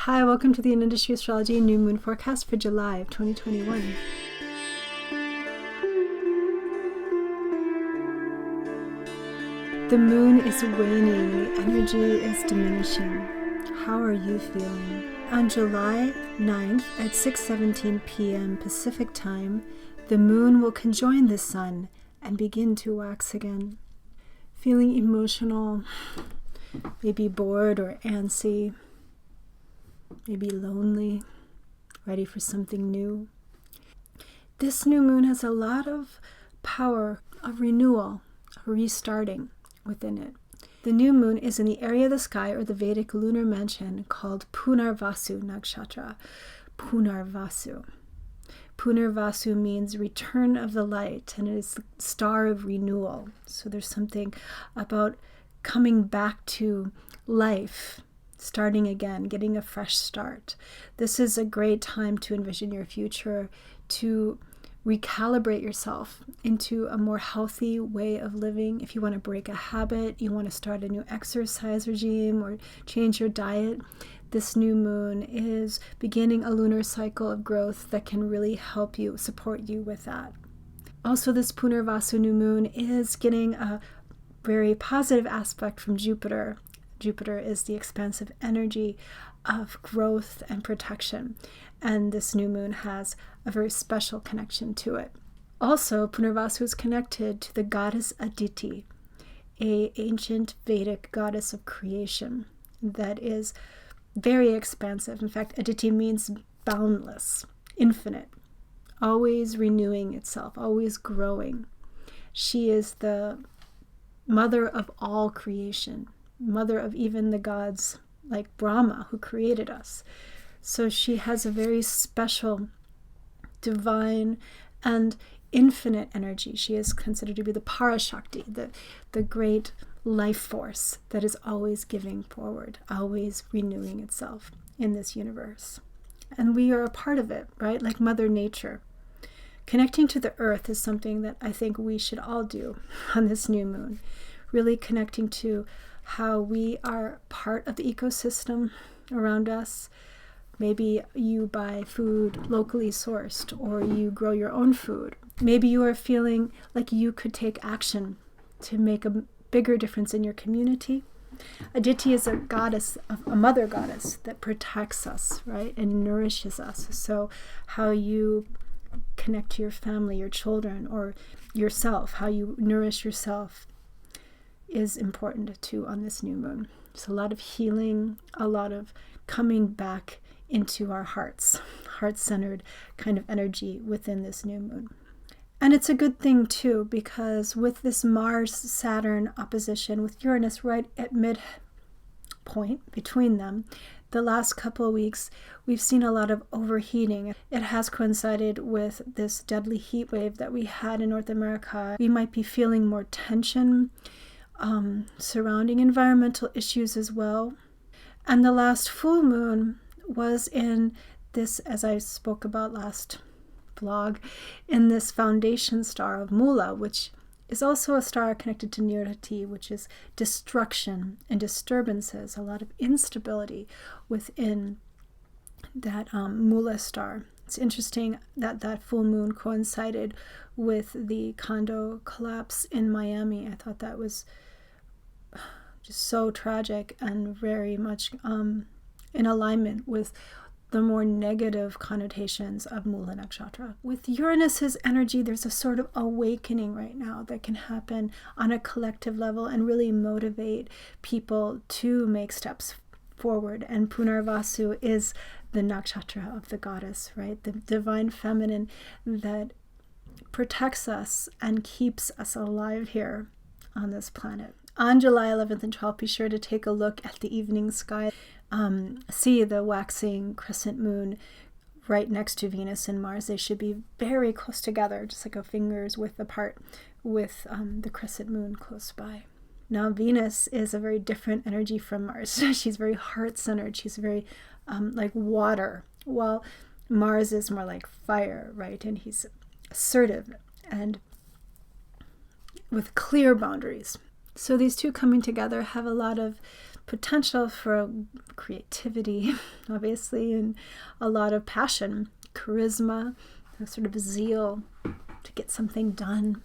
Hi, welcome to the Industry Astrology New Moon Forecast for July of 2021. The moon is waning, the energy is diminishing. How are you feeling? On July 9th at 6:17 p.m. Pacific Time, the moon will conjoin the sun and begin to wax again. Feeling emotional, maybe bored or antsy, maybe lonely, ready for something new. This new moon has a lot of power of renewal, restarting within it. The new moon is in the area of the sky or the Vedic lunar mansion called Punarvasu Nakshatra. Punarvasu. Punarvasu means return of the light, and it is the star of renewal. So there's something about coming back to life, starting again, getting a fresh start. This is a great time to envision your future, to recalibrate yourself into a more healthy way of living. If you want to break a habit, you want to start a new exercise regime or change your diet, this new moon is beginning a lunar cycle of growth that can really help you, support you with that. Also, this Punarvasu new moon is getting a very positive aspect from Jupiter. Jupiter is the expansive energy of growth and protection, and this new moon has a very special connection to it. Also, Punarvasu is connected to the goddess Aditi, an ancient Vedic goddess of creation that is very expansive. In fact, Aditi means boundless, infinite, always renewing itself, always growing. She is the mother of all creation, mother of even the gods like Brahma, who created us. So she has a very special, divine, and infinite energy. She is considered to be the Parashakti, the great life force that is always giving forward, always renewing itself in this universe. And we are a part of it, right? Like Mother Nature. Connecting to the earth is something that I think we should all do on this new moon. Really connecting to how we are part of the ecosystem around us. Maybe you buy food locally sourced, or you grow your own food. Maybe you are feeling like you could take action to make a bigger difference in your community. Aditi is a goddess, a mother goddess that protects us, right, and nourishes us. So how you connect to your family, your children, or yourself, how you nourish yourself is important too on this new moon. There's a lot of healing, a lot of coming back into our hearts, heart-centered kind of energy within this new moon. And it's a good thing too, because with this Mars-Saturn opposition with Uranus right at midpoint between them, the last couple of weeks, we've seen a lot of overheating. It has coincided with this deadly heat wave that we had in North America. We might be feeling more tension surrounding environmental issues as well. And the last full moon was in this, as I spoke about last vlog, in this foundation star of Mula, which is also a star connected to Nirati, which is destruction and disturbances, a lot of instability within that Mula star. It's interesting that that full moon coincided with the condo collapse in Miami. I thought that was just so tragic and very much in alignment with the more negative connotations of Mula Nakshatra. With Uranus's energy, there's a sort of awakening right now that can happen on a collective level and really motivate people to make steps forward. And Punarvasu is the nakshatra of the goddess, right? The divine feminine that protects us and keeps us alive here on this planet. On July 11th and 12th, be sure to take a look at the evening sky. See the waxing crescent moon right next to Venus and Mars. They should be very close together, just like a finger's width apart, with the crescent moon close by. Now, Venus is a very different energy from Mars. She's very heart-centered. She's very like water, while Mars is more like fire, right? And he's assertive and with clear boundaries. So these two coming together have a lot of potential for creativity, obviously, and a lot of passion, charisma, a sort of zeal to get something done.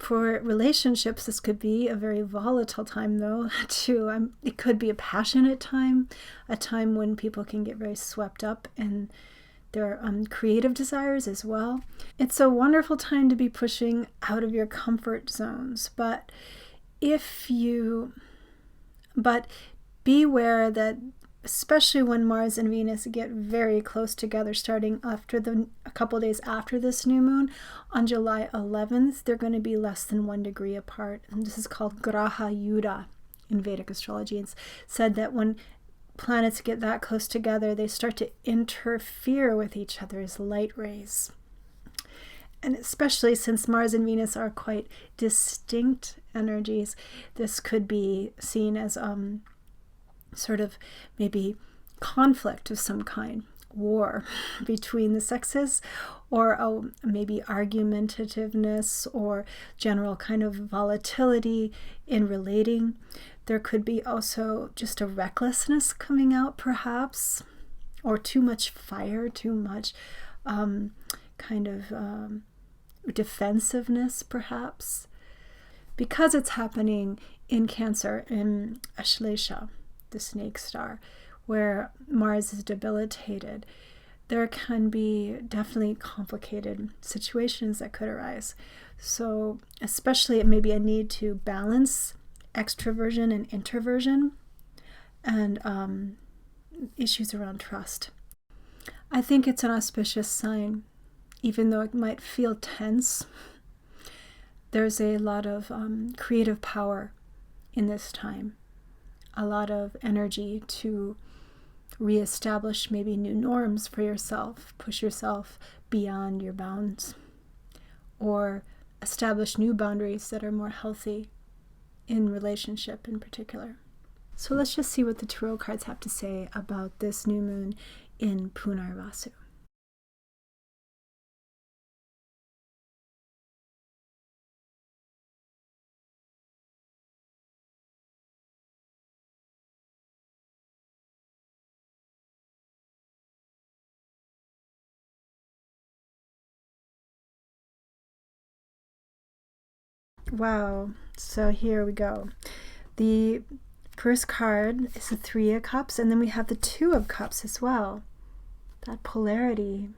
For relationships, this could be a very volatile time, though, too. It could be a passionate time, a time when people can get very swept up in their creative desires as well. It's a wonderful time to be pushing out of your comfort zones, but beware that, especially when Mars and Venus get very close together, starting a couple days after this new moon, on July 11th, they're going to be less than 1 degree apart. And this is called Graha Yuddha in Vedic astrology. It's said that when planets get that close together, they start to interfere with each other's light rays. And especially since Mars and Venus are quite distinct energies, this could be seen as sort of maybe conflict of some kind, war between the sexes, or maybe argumentativeness or general kind of volatility in relating. There could be also just a recklessness coming out, perhaps, or too much fire, too much kind of defensiveness, perhaps, because it's happening in Cancer, in Ashlesha, the snake star, where Mars is debilitated. There can be definitely complicated situations that could arise. So especially it may be a need to balance extroversion and introversion, and issues around trust. I think it's an auspicious sign, even though it might feel tense. There's a lot of creative power in this time. A lot of energy to reestablish maybe new norms for yourself, push yourself beyond your bounds, or establish new boundaries that are more healthy in relationship in particular. So let's just see what the tarot cards have to say about this new moon in Punarvasu. Wow, so here we go. The first card is the Three of Cups, and then we have the Two of Cups as well. That polarity,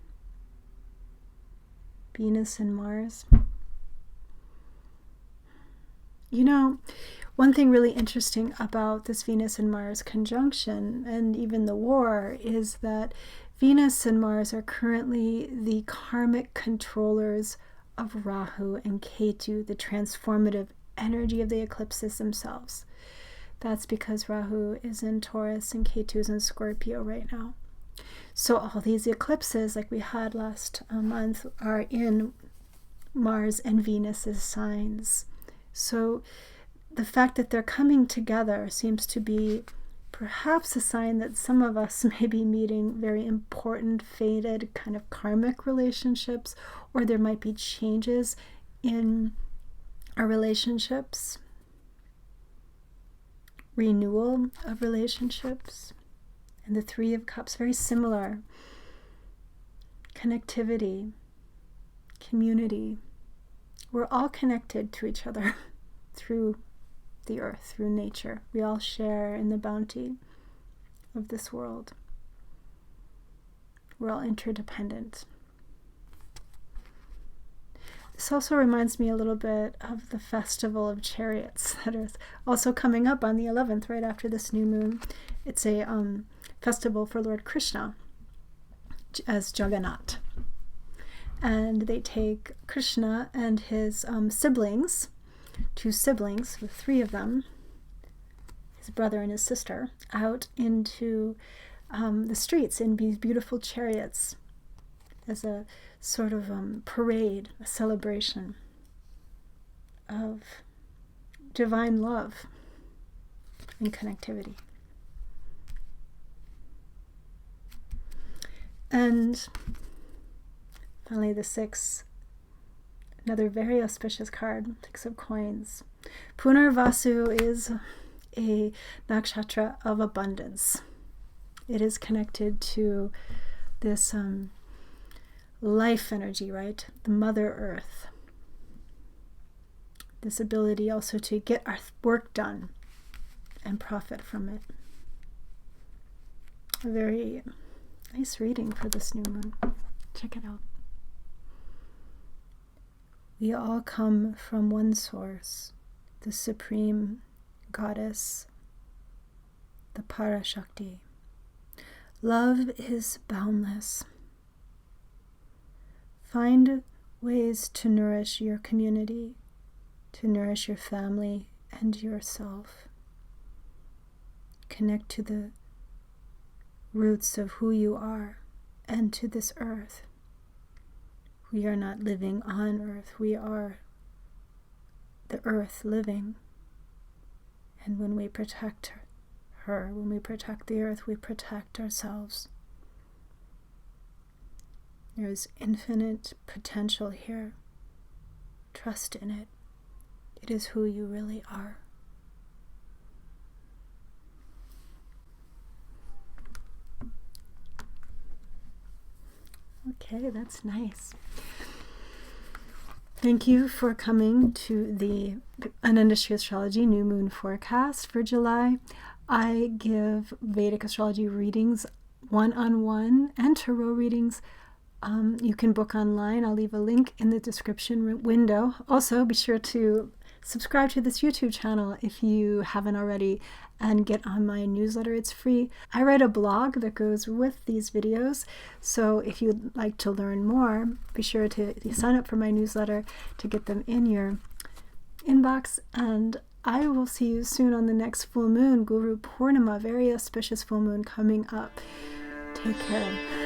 Venus and Mars. You know, one thing really interesting about this Venus and Mars conjunction, and even the war, is that Venus and Mars are currently the karmic controllers of Rahu and Ketu, the transformative energy of the eclipses themselves. That's because Rahu is in Taurus and Ketu is in Scorpio right now. So all these eclipses, like we had last month, are in Mars and Venus's signs. So the fact that they're coming together seems to be perhaps a sign that some of us may be meeting very important, fated kind of karmic relationships, or there might be changes in our relationships, renewal of relationships. And the Three of Cups, very similar. Connectivity, community. We're all connected to each other through the earth, through nature. We all share in the bounty of this world. We're all interdependent. This also reminds me a little bit of the Festival of Chariots that is also coming up on the 11th, right after this new moon. It's a festival for Lord Krishna as Jagannath. And they take Krishna and his siblings, two siblings, with three of them, his brother and his sister, out into the streets in these beautiful chariots as a sort of parade, a celebration of divine love and connectivity. And finally, the Six, another very auspicious card, Six of Coins. Punarvasu is a nakshatra of abundance. It is connected to this life energy, right? The Mother Earth. This ability also to get our work done and profit from it. A very nice reading for this new moon. Check it out. We all come from one source, the Supreme Goddess, the Parashakti. Love is boundless. Find ways to nourish your community, to nourish your family and yourself. Connect to the roots of who you are and to this earth. We are not living on earth. We are the earth living. And when we protect her, when we protect the earth, we protect ourselves. There is infinite potential here. Trust in it. It is who you really are. Okay, that's nice. Thank you for coming to the Unindustry Astrology New Moon Forecast for July. I give Vedic Astrology readings one-on-one and tarot readings. You can book online. I'll leave a link in the description window. Also, be sure to subscribe to this YouTube channel if you haven't already, and get on my newsletter. It's free. I write a blog that goes with these videos, so if you'd like to learn more, be sure to sign up for my newsletter to get them in your inbox. And I will see you soon on the next full moon, Guru Purnima, very auspicious full moon coming up. Take care.